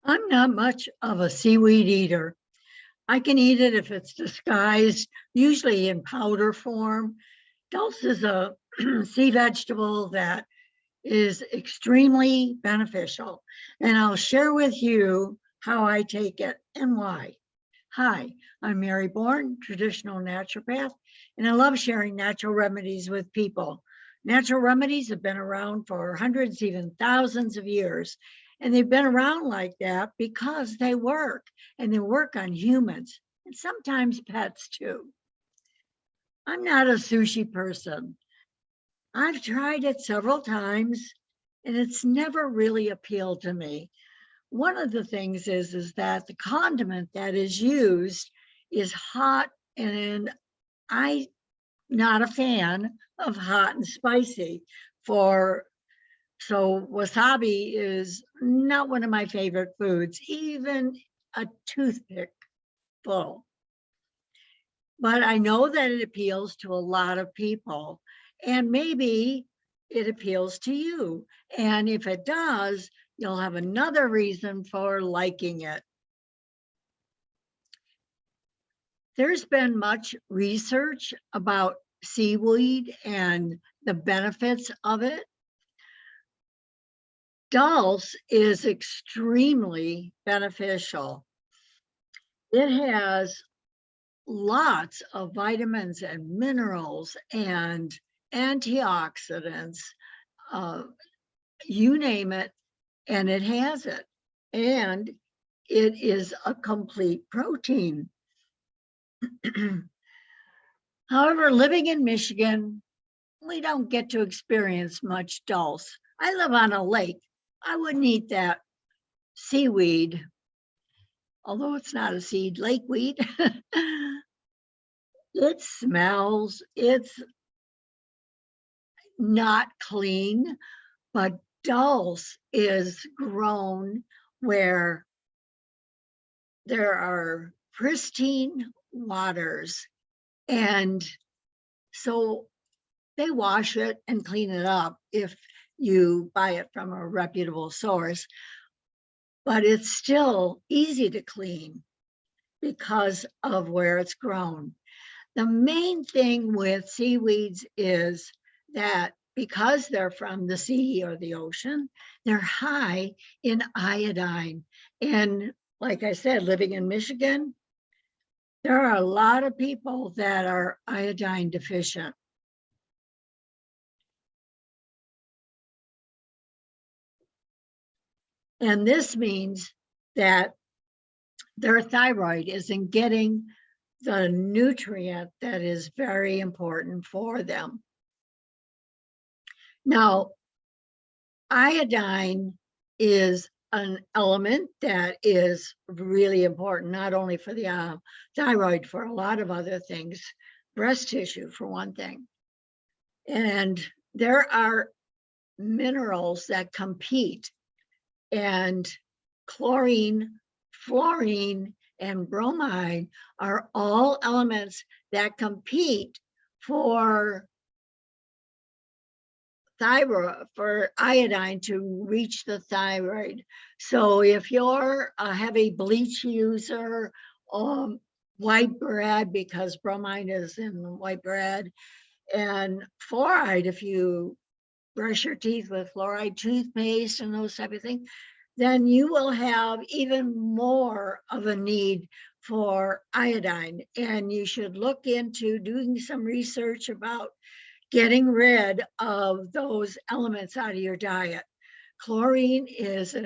I'm not much of a seaweed eater. I can eat it if it's disguised, usually in powder form. Dulse is a sea vegetable that is extremely beneficial, and I'll share with you how I take it and why. Hi, I'm Mary Bourne, traditional naturopath, and I love sharing natural remedies with people. Natural remedies have been around for hundreds, even thousands of years, and they've been around like that because they work, and they work on humans and sometimes pets too. I'm not a sushi person. I've tried it several times, and it's never really appealed to me. One of the things is that the condiment that is used is hot, and I'm not a fan of hot and spicy. For so wasabi is not one of my favorite foods, even a toothpick full. But I know that it appeals to a lot of people, and maybe it appeals to you. And if it does, you'll have another reason for liking it. There's been much research about seaweed and the benefits of it. Dulse is extremely beneficial. It has lots of vitamins and minerals and antioxidants, uh, you name it, and it has it. And it is a complete protein. However, living in Michigan, we don't get to experience much dulse. I live on a lake. I wouldn't eat that seaweed, although it's not a seed, lake weed. It smells, it's not clean, but dulse is grown where there are pristine waters. And so they wash it and clean it up if you buy it from a reputable source, but it's still easy to clean because of where it's grown. The main thing with seaweeds is that because they're from the sea or the ocean, they're high in iodine. And like I said, living in Michigan, there are a lot of people that are iodine deficient. And this means that their thyroid isn't getting the nutrient that is very important for them. Now, iodine is an element that is really important, not only for the thyroid, for a lot of other things, breast tissue for one thing. And there are minerals that compete, and chlorine, fluorine, and bromine are all elements that compete for thyroid, for iodine to reach the thyroid. So if you're a heavy bleach user, white bread, because bromine is in white bread, and fluoride, if you brush your teeth with fluoride toothpaste and those type of things, then you will have even more of a need for iodine. And you should look into doing some research about getting rid of those elements out of your diet. Chlorine is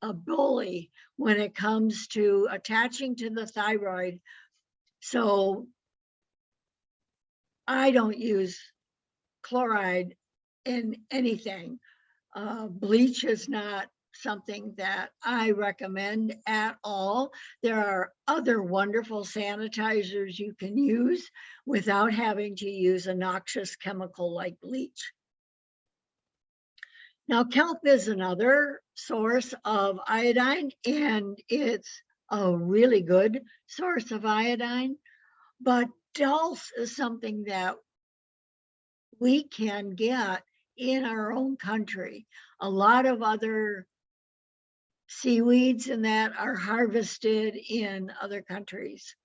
a bully when it comes to attaching to the thyroid. So I don't use chloride in anything. Bleach is not something that I recommend at all. There are other wonderful sanitizers you can use without having to use a noxious chemical like bleach. Now, kelp is another source of iodine, and it's a really good source of iodine, but dulse is something that we can get in our own country. A lot of other seaweeds and that are harvested in other countries.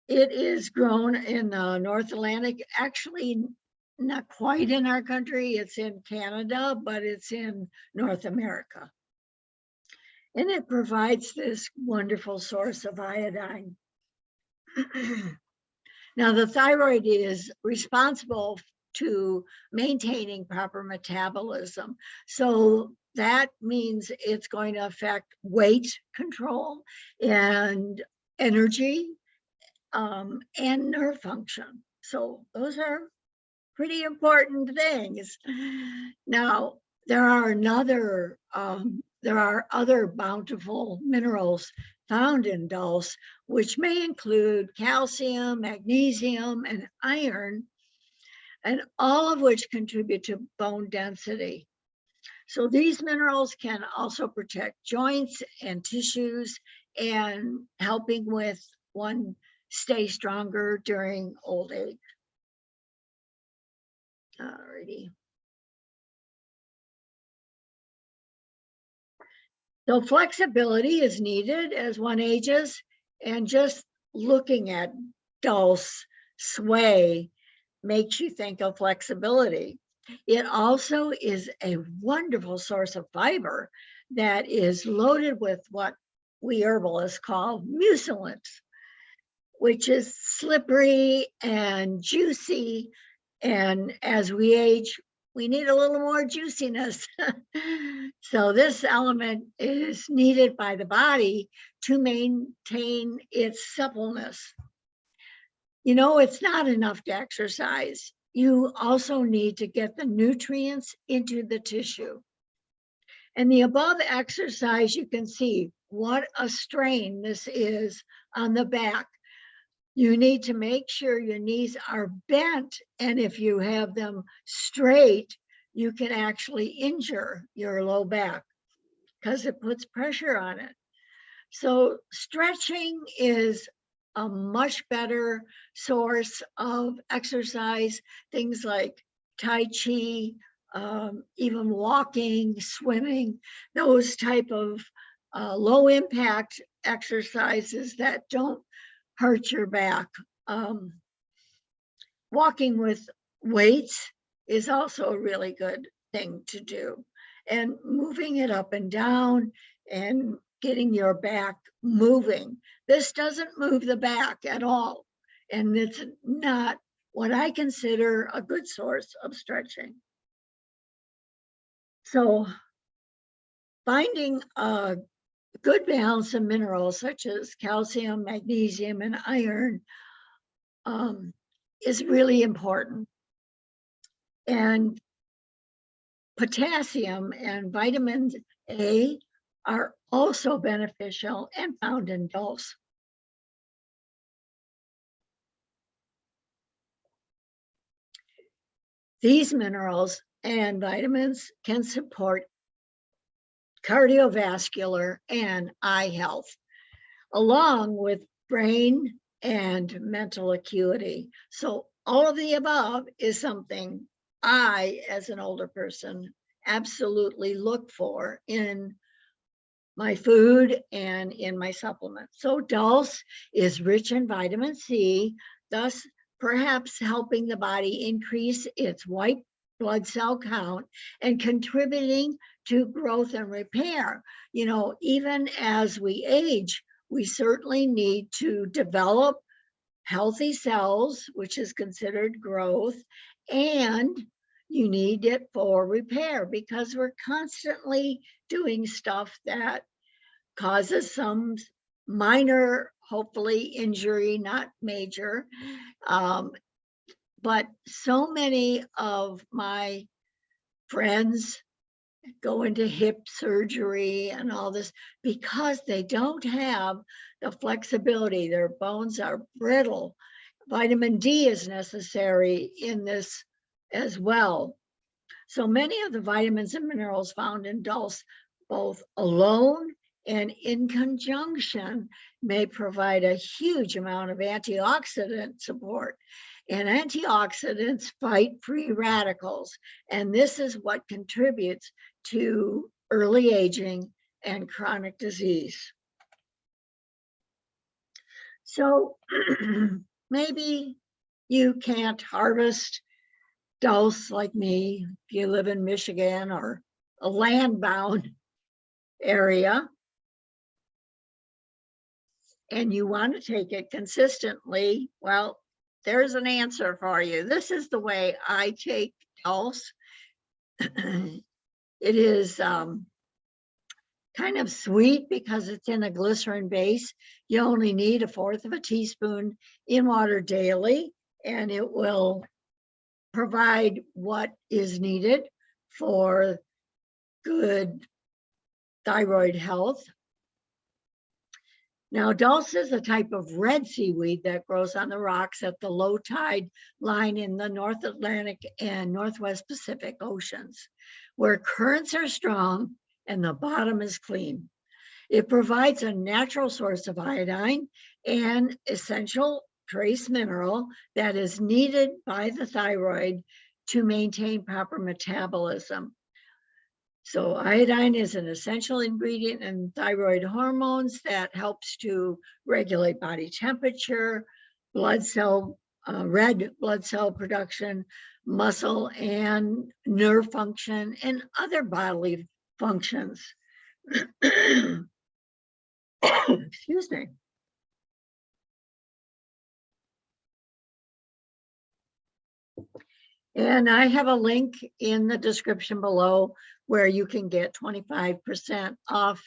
It is grown in the North Atlantic, actually not quite in our country. It's in Canada, but it's in North America. And it provides this wonderful source of iodine. Now, the thyroid is responsible to maintaining proper metabolism. So that means it's going to affect weight control and energy and nerve function. So those are pretty important things. Now, there are other bountiful minerals found in dulse, which may include calcium, magnesium, and iron, and all of which contribute to bone density. So these minerals can also protect joints and tissues and helping with one stay stronger during old age. Alrighty. So flexibility is needed as one ages, and just looking at dulse sway makes you think of flexibility. It also is a wonderful source of fiber that is loaded with what we herbalists call mucilants, which is slippery and juicy. And as we age, we need a little more juiciness. So this element is needed by the body to maintain its suppleness. You know, it's not enough to exercise. You also need to get the nutrients into the tissue. And the above exercise, you can see what a strain this is on the back. You need to make sure your knees are bent, and if you have them straight, you can actually injure your low back because it puts pressure on it. So stretching is a much better source of exercise. Things like Tai Chi, even walking, swimming, those type of low impact exercises that don't hurt your back. Walking with weights is also a really good thing to do. And moving it up and down and getting your back moving. This doesn't move the back at all. And it's not what I consider a good source of stretching. So finding a good balance of minerals such as calcium, magnesium, and iron is really important. And potassium and vitamin A are also beneficial and found in dulse. These minerals and vitamins can support cardiovascular and eye health, along with brain and mental acuity. So all of the above is something I, as an older person, absolutely look for in my food and in my supplements. So dulse is rich in vitamin C, thus perhaps helping the body increase its white blood cell count and contributing to growth and repair. You know, even as we age, we certainly need to develop healthy cells, which is considered growth, and you need it for repair because we're constantly doing stuff that causes some minor, hopefully, injury, not major. But so many of my friends go into hip surgery and all this because they don't have the flexibility. Their bones are brittle. Vitamin D is necessary in this as well. So many of the vitamins and minerals found in dulse, both alone and in conjunction, may provide a huge amount of antioxidant support. And antioxidants fight free radicals. And this is what contributes to early aging, and chronic disease. So maybe you can't harvest dulse like me if you live in Michigan or a land-bound area, and you want to take it consistently. Well, there's an answer for you. This is the way I take dulse. It is kind of sweet because it's in a glycerin base. You only need 1/4 of a teaspoon in water daily, and it will provide what is needed for good thyroid health. Now, dulse is a type of red seaweed that grows on the rocks at the low tide line in the North Atlantic and Northwest Pacific Oceans, where currents are strong and the bottom is clean. It provides a natural source of iodine, an essential trace mineral that is needed by the thyroid to maintain proper metabolism. So iodine is an essential ingredient in thyroid hormones that helps to regulate body temperature, red blood cell production, muscle and nerve function, and other bodily functions. Excuse me. And I have a link in the description below where you can get 25% off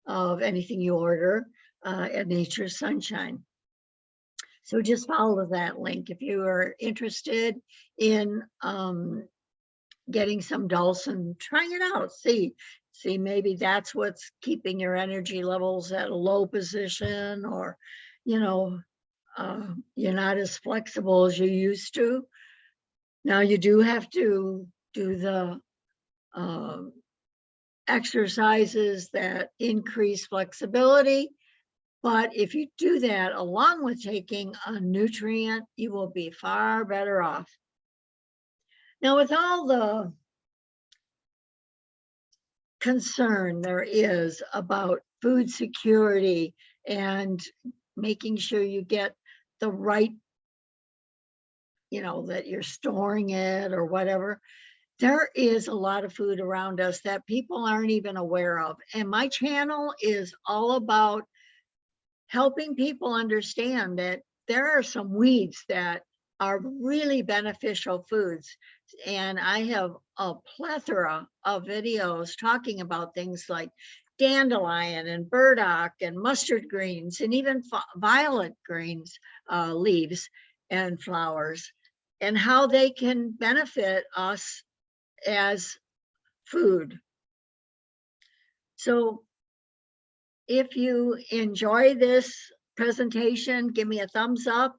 of anything you order at Nature's Sunshine. So just follow that link if you are interested in getting some dulse and trying it out. See maybe that's what's keeping your energy levels at a low position, or you're not as flexible as you used to. Now you do have to do the exercises that increase flexibility, but if you do that along with taking a nutrient, you will be far better off. Now, with all the concern there is about food security and making sure you get the right, that you're storing it or whatever, there is a lot of food around us that people aren't even aware of. And my channel is all about helping people understand that there are some weeds that are really beneficial foods. And I have a plethora of videos talking about things like dandelion and burdock and mustard greens and even violet greens, leaves and flowers, and how they can benefit us as food. So if you enjoy this presentation, give me a thumbs up.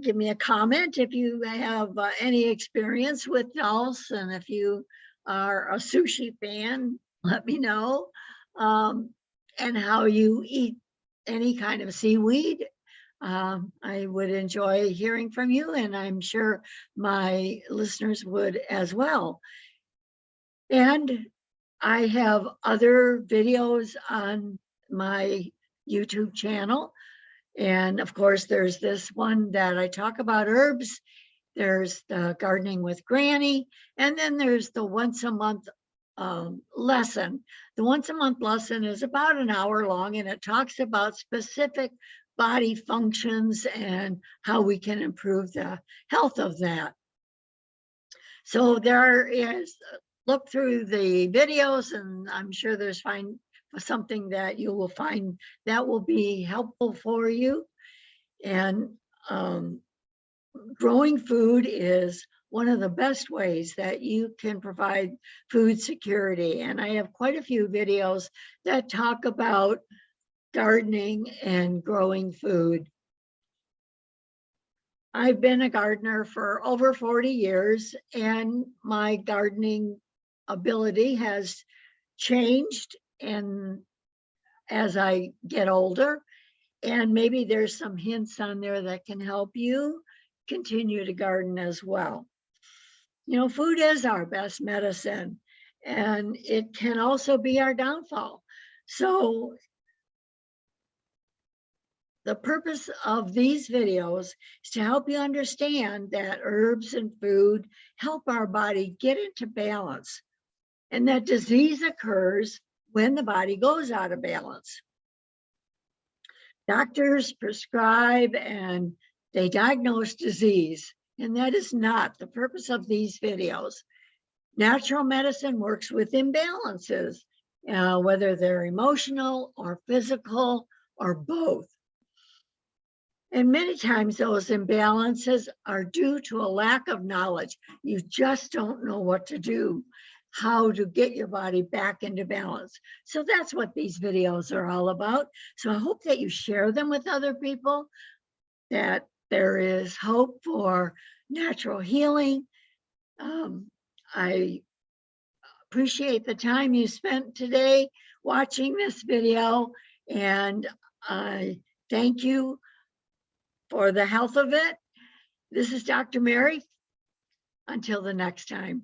Give me a comment if you have any experience with dulse, and if you are a sushi fan, let me know, and how you eat any kind of seaweed. I would enjoy hearing from you, and I'm sure my listeners would as well. And I have other videos on my YouTube channel. And of course, there's this one that I talk about herbs. There's the Gardening with Granny. And then there's the once a month lesson. The once a month lesson is about an hour long, and it talks about specific body functions and how we can improve the health of that. So there is, look through the videos, and I'm sure there's something that you will find that will be helpful for you. And growing food is one of the best ways that you can provide food security. And I have quite a few videos that talk about gardening and growing food. I've been a gardener for over 40 years, and my gardening ability has changed and as I get older, and maybe there's some hints on there that can help you continue to garden as well. Food is our best medicine, and it can also be our downfall. So the purpose of these videos is to help you understand that herbs and food help our body get into balance, and that disease occurs when the body goes out of balance. Doctors prescribe and they diagnose disease, and that is not the purpose of these videos. Natural medicine works with imbalances, whether they're emotional or physical or both. And many times those imbalances are due to a lack of knowledge. You just don't know what to do, how to get your body back into balance. So that's what these videos are all about. So I hope that you share them with other people, that there is hope for natural healing. I appreciate the time you spent today watching this video, and I thank you for the health of it. This is Dr. Mary. Until the next time.